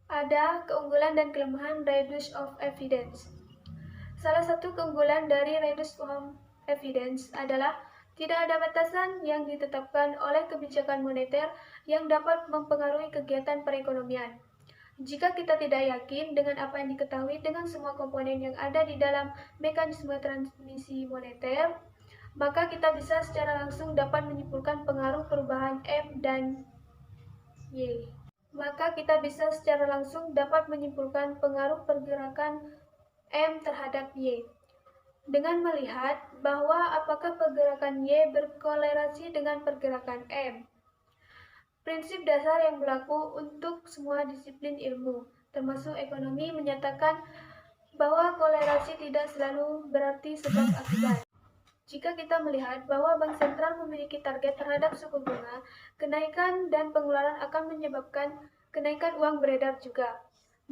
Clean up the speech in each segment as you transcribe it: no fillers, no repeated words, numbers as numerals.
Ada keunggulan dan kelemahan reduce of evidence. Salah satu keunggulan dari reduce of evidence adalah tidak ada batasan yang ditetapkan oleh kebijakan moneter yang dapat mempengaruhi kegiatan perekonomian. Jika kita tidak yakin dengan apa yang diketahui dengan semua komponen yang ada di dalam mekanisme transmisi moneter, maka kita bisa secara langsung dapat menyimpulkan pengaruh perubahan M dan Y. Maka kita bisa secara langsung dapat menyimpulkan pengaruh pergerakan M terhadap Y. Dengan melihat bahwa apakah pergerakan Y berkolerasi dengan pergerakan M. Prinsip dasar yang berlaku untuk semua disiplin ilmu, termasuk ekonomi, menyatakan bahwa kolerasi tidak selalu berarti sebab akibat. Jika kita melihat bahwa bank sentral memiliki target terhadap suku bunga, kenaikan dan pengeluaran akan menyebabkan kenaikan uang beredar juga.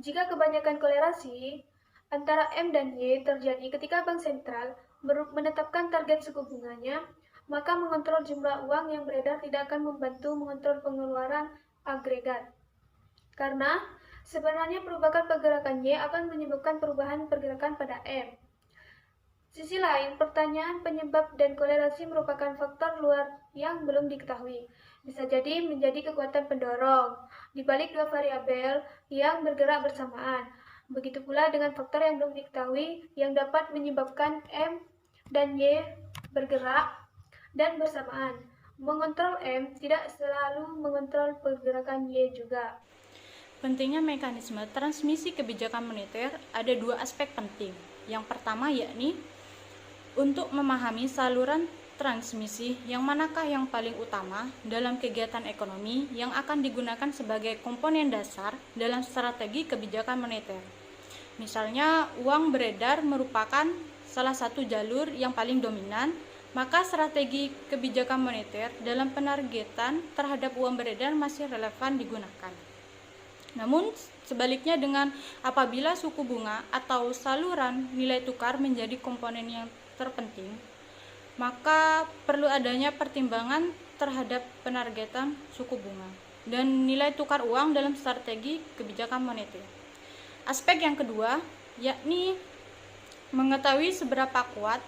Jika kebanyakan kolerasi antara M dan Y terjadi ketika bank sentral menetapkan target suku bunganya, maka mengontrol jumlah uang yang beredar tidak akan membantu mengontrol pengeluaran agregat. Karena sebenarnya perubahan pergerakan Y akan menyebabkan perubahan pergerakan pada M. Sisi lain, pertanyaan penyebab dan kolerasi merupakan faktor luar yang belum diketahui. Bisa jadi menjadi kekuatan pendorong di balik dua variabel yang bergerak bersamaan. Begitu pula dengan faktor yang belum diketahui yang dapat menyebabkan M dan Y bergerak dan bersamaan. Mengontrol M tidak selalu mengontrol pergerakan Y juga. Pentingnya mekanisme transmisi kebijakan moneter ada dua aspek penting. Yang pertama yakni untuk memahami saluran transmisi yang manakah yang paling utama dalam kegiatan ekonomi yang akan digunakan sebagai komponen dasar dalam strategi kebijakan moneter. Misalnya, uang beredar merupakan salah satu jalur yang paling dominan, maka strategi kebijakan moneter dalam penargetan terhadap uang beredar masih relevan digunakan. Namun, sebaliknya dengan apabila suku bunga atau saluran nilai tukar menjadi komponen yang terpenting, maka perlu adanya pertimbangan terhadap penargetan suku bunga dan nilai tukar uang dalam strategi kebijakan moneter. Aspek yang kedua yakni mengetahui seberapa kuat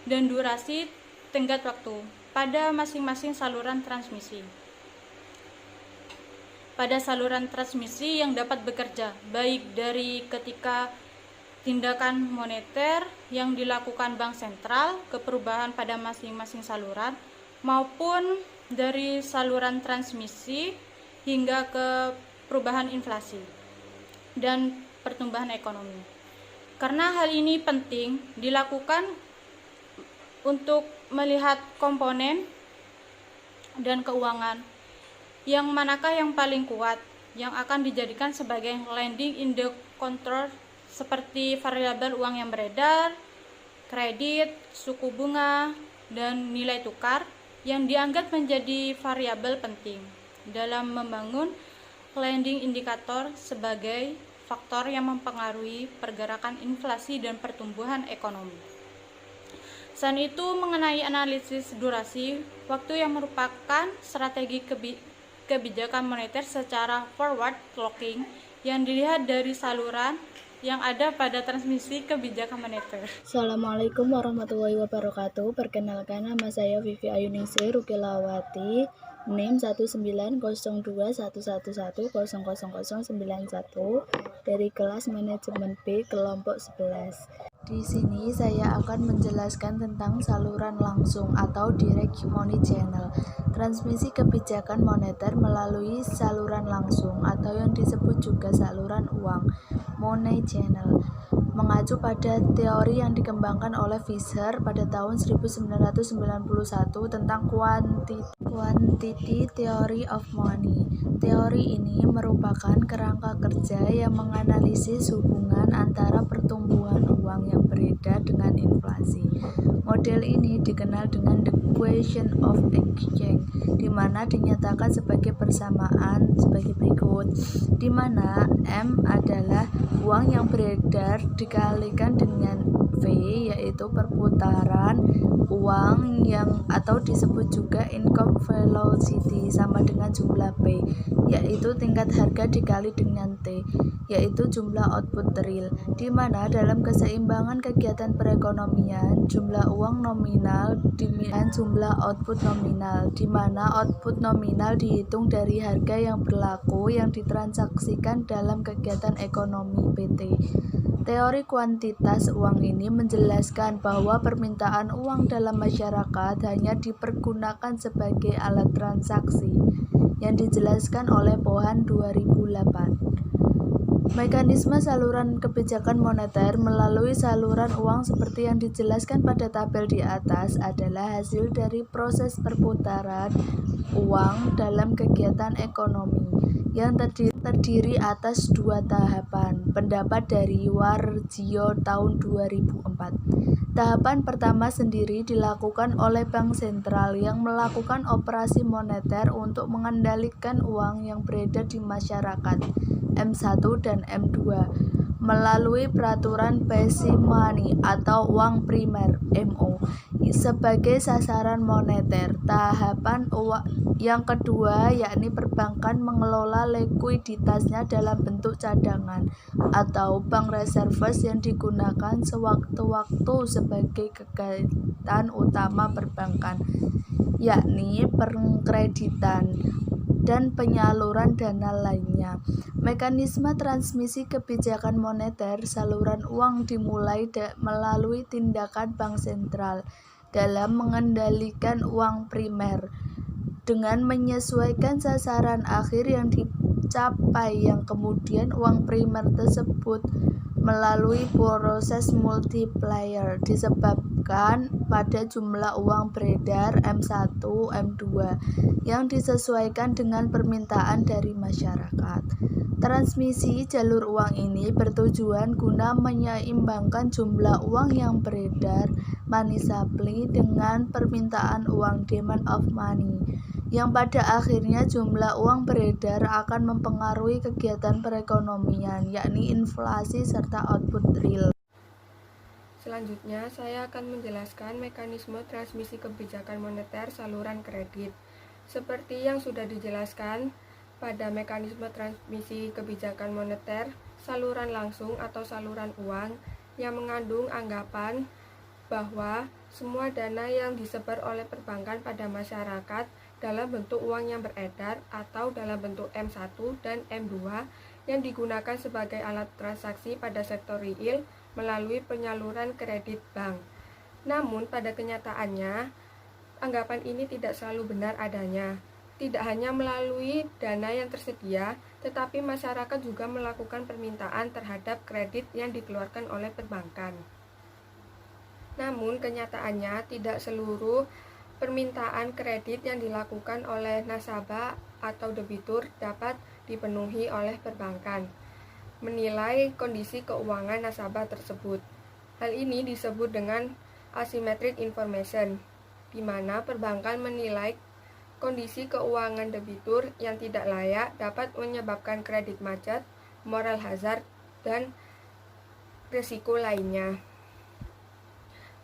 dan durasi tenggat waktu pada masing-masing saluran transmisi. Pada saluran transmisi yang dapat bekerja baik dari ketika tindakan moneter yang dilakukan bank sentral ke perubahan pada masing-masing saluran maupun dari saluran transmisi hingga ke perubahan inflasi dan pertumbuhan ekonomi. Karena hal ini penting dilakukan untuk melihat komponen dan keuangan yang manakah yang paling kuat yang akan dijadikan sebagai leading indicator seperti variabel uang yang beredar, kredit, suku bunga, dan nilai tukar yang dianggap menjadi variabel penting dalam membangun leading indikator sebagai faktor yang mempengaruhi pergerakan inflasi dan pertumbuhan ekonomi. Selain itu, mengenai analisis durasi waktu yang merupakan strategi kebijakan moneter secara forward looking yang dilihat dari saluran yang ada pada transmisi kebijakan moneter. Assalamualaikum warahmatullahi wabarakatuh. Perkenalkan, nama saya Vivi Ayuningsih Rukilawati, NIM 1901111000091 dari kelas manajemen B kelompok 11. Di sini saya akan menjelaskan tentang saluran langsung atau direct money channel. Transmisi kebijakan moneter melalui saluran langsung atau yang disebut juga saluran uang, money channel, mengacu pada teori yang dikembangkan oleh Fisher pada tahun 1991 tentang quantity theory of money. Teori ini merupakan kerangka kerja yang menganalisis hubungan antara pertumbuhan uang yang beredar dengan inflasi. Model ini dikenal dengan the equation of exchange, di mana dinyatakan sebagai persamaan sebagai berikut, di mana M adalah uang yang beredar dikalikan dengan V, yaitu perputaran uang yang atau disebut juga income velocity, sama dengan jumlah P. yaitu tingkat harga dikali dengan T, yaitu jumlah output real, di mana dalam keseimbangan kegiatan perekonomian, jumlah uang nominal dengan jumlah output nominal, di mana output nominal dihitung dari harga yang berlaku yang ditransaksikan dalam kegiatan ekonomi PT. Teori kuantitas uang ini menjelaskan bahwa permintaan uang dalam masyarakat hanya dipergunakan sebagai alat transaksi, yang dijelaskan oleh Pohan 2008. Mekanisme saluran kebijakan moneter melalui saluran uang seperti yang dijelaskan pada tabel di atas adalah hasil dari proses perputaran uang dalam kegiatan ekonomi yang terdiri atas 2 tahapan. Pendapat dari Warjio tahun 2004. Tahapan pertama sendiri dilakukan oleh Bank Sentral yang melakukan operasi moneter untuk mengendalikan uang yang beredar di masyarakat M1 dan M2 melalui peraturan basic money atau uang primer MO sebagai sasaran moneter. Tahapan yang kedua yakni perbankan mengelola likuiditasnya dalam bentuk cadangan atau bank reserves yang digunakan sewaktu-waktu sebagai kegiatan utama perbankan, yakni pengkreditan dan penyaluran dana lainnya. Mekanisme transmisi kebijakan moneter saluran uang dimulai melalui tindakan bank sentral dalam mengendalikan uang primer dengan menyesuaikan sasaran akhir yang dicapai, yang kemudian uang primer tersebut melalui proses multiplier disebabkan pada jumlah uang beredar M1, M2 yang disesuaikan dengan permintaan dari masyarakat. Transmisi jalur uang ini bertujuan guna menyeimbangkan jumlah uang yang beredar money supply dengan permintaan uang demand of money, yang pada akhirnya jumlah uang beredar akan mempengaruhi kegiatan perekonomian, yakni inflasi serta output real. Selanjutnya, saya akan menjelaskan mekanisme transmisi kebijakan moneter saluran kredit. Seperti yang sudah dijelaskan pada mekanisme transmisi kebijakan moneter saluran langsung atau saluran uang yang mengandung anggapan bahwa semua dana yang disebar oleh perbankan pada masyarakat dalam bentuk uang yang beredar atau dalam bentuk M1 dan M2 yang digunakan sebagai alat transaksi pada sektor real melalui penyaluran kredit bank. Namun pada kenyataannya, anggapan ini tidak selalu benar adanya. Tidak hanya melalui dana yang tersedia, tetapi masyarakat juga melakukan permintaan terhadap kredit yang dikeluarkan oleh perbankan. Namun kenyataannya tidak seluruh permintaan kredit yang dilakukan oleh nasabah atau debitur dapat dipenuhi oleh perbankan. Menilai kondisi keuangan nasabah tersebut. Hal ini disebut dengan asymmetric information, di mana perbankan menilai kondisi keuangan debitur yang tidak layak dapat menyebabkan kredit macet, moral hazard, dan risiko lainnya.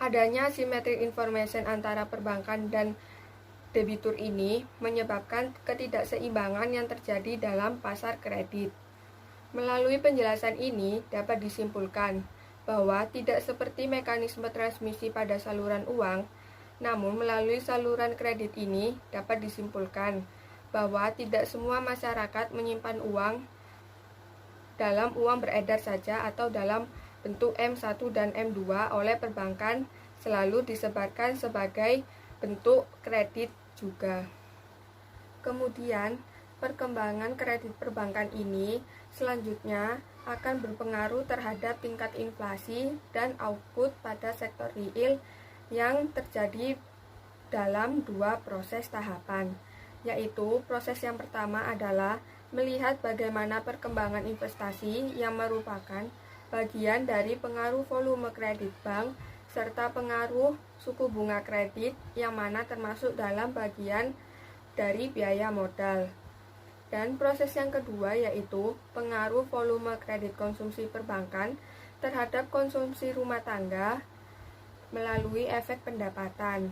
Adanya asymmetric information antara perbankan dan debitur ini menyebabkan ketidakseimbangan yang terjadi dalam pasar kredit. Melalui penjelasan ini dapat disimpulkan bahwa tidak seperti mekanisme transmisi pada saluran uang, namun melalui saluran kredit ini dapat disimpulkan bahwa tidak semua masyarakat menyimpan uang dalam uang beredar saja atau dalam bentuk M1 dan M2 oleh perbankan selalu disebarkan sebagai bentuk kredit juga. Kemudian, perkembangan kredit perbankan ini selanjutnya akan berpengaruh terhadap tingkat inflasi dan output pada sektor real yang terjadi dalam 2 proses tahapan, yaitu proses yang pertama adalah melihat bagaimana perkembangan investasi yang merupakan bagian dari pengaruh volume kredit bank serta pengaruh suku bunga kredit yang mana termasuk dalam bagian dari biaya modal. Dan proses yang kedua yaitu pengaruh volume kredit konsumsi perbankan terhadap konsumsi rumah tangga melalui efek pendapatan.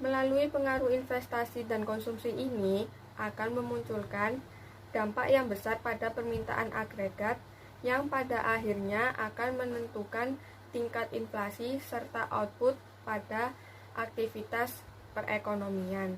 Melalui pengaruh investasi dan konsumsi ini akan memunculkan dampak yang besar pada permintaan agregat yang pada akhirnya akan menentukan tingkat inflasi serta output pada aktivitas perekonomian.